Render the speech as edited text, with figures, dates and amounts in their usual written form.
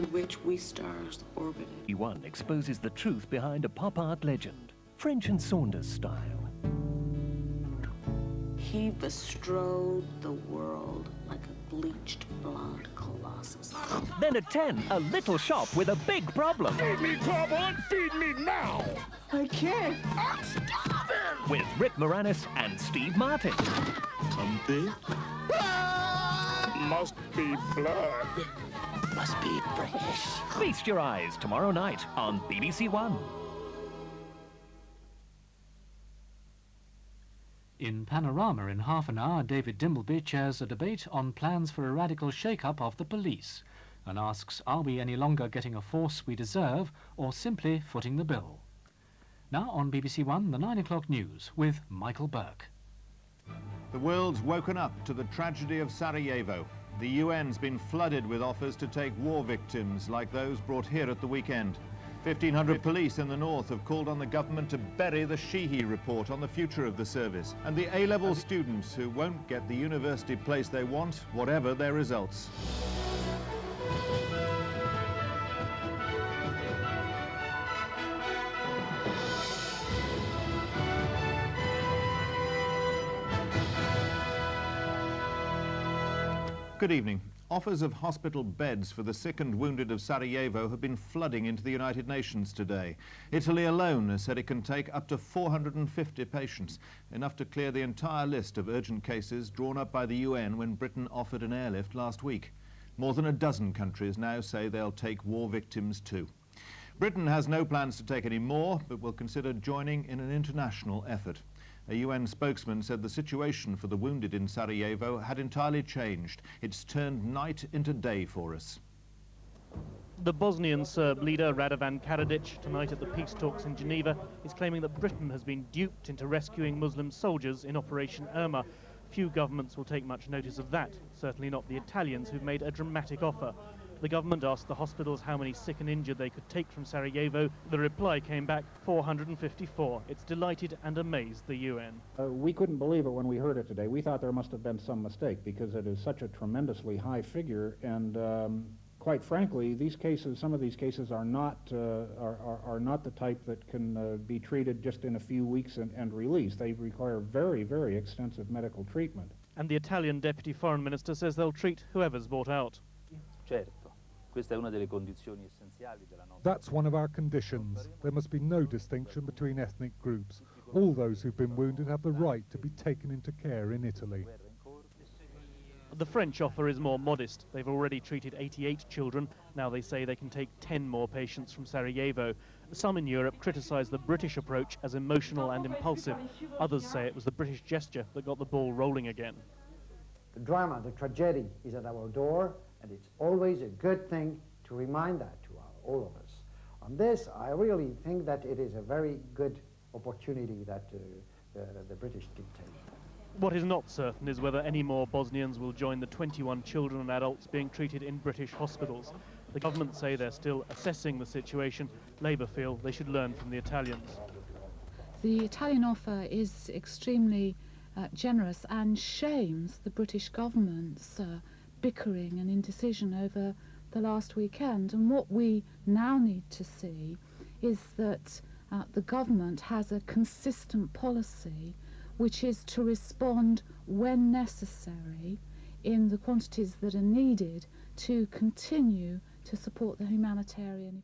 around which we stars orbited. BBC1 exposes the truth behind a pop art legend, French and Saunders style. He bestrode the world like a bleached blonde colossus. Then at 10, a little shop with a big problem. Feed me, Clawborn! Feed me now! I can't. I'm starving! With Rick Moranis and Steve Martin. Something? Must be blood. Must be British. Feast your eyes tomorrow night on BBC One. In Panorama in half an hour, David Dimbleby chairs a debate on plans for a radical shake-up of the police and asks, are we any longer getting a force we deserve or simply footing the bill? Now on BBC One, the 9 o'clock news with Michael Burke. The world's woken up to the tragedy of Sarajevo. The UN's been flooded with offers to take war victims like those brought here at the weekend. 1,500 police in the north have called on the government to bury the Sheehy report on the future of the service. And the A-level students who won't get the university place they want, whatever their results. Good evening. Offers of hospital beds for the sick and wounded of Sarajevo have been flooding into the United Nations today. Italy alone has said it can take up to 450 patients, enough to clear the entire list of urgent cases drawn up by the UN when Britain offered an airlift last week. More than a dozen countries now say they'll take war victims too. Britain has no plans to take any more, but will consider joining in an international effort. A UN spokesman said the situation for the wounded in Sarajevo had entirely changed. It's turned night into day for us. The Bosnian Serb leader Radovan Karadzic, tonight at the peace talks in Geneva, is claiming that Britain has been duped into rescuing Muslim soldiers in Operation Irma. Few governments will take much notice of that, certainly not the Italians, who've made a dramatic offer. The government asked the hospitals how many sick and injured they could take from Sarajevo. The reply came back 454. It's delighted and amazed the UN. We couldn't believe it when we heard it today. We thought there must have been some mistake because it is such a tremendously high figure, and quite frankly, these cases, some of these cases are not the type that can be treated just in a few weeks and released. They require very, very extensive medical treatment. And the Italian Deputy Foreign Minister says they'll treat whoever's bought out. That's one of our conditions. There must be no distinction between ethnic groups. All those who've been wounded have the right to be taken into care in Italy. The French offer is more modest. They've already treated 88 children. Now they say they can take 10 more patients from Sarajevo. Some in Europe criticise the British approach as emotional and impulsive. Others say it was the British gesture that got the ball rolling again. The drama, the tragedy is at our door, and it's always a good thing to remind that to all of us. On this, I really think that it is a very good opportunity that the British did take. What is not certain is whether any more Bosnians will join the 21 children and adults being treated in British hospitals. The government say they're still assessing the situation. Labour feel they should learn from the Italians. The Italian offer is extremely generous and shames the British government's bickering and indecision over the last weekend. And what we now need to see is that the government has a consistent policy which is to respond when necessary in the quantities that are needed to continue to support the humanitarian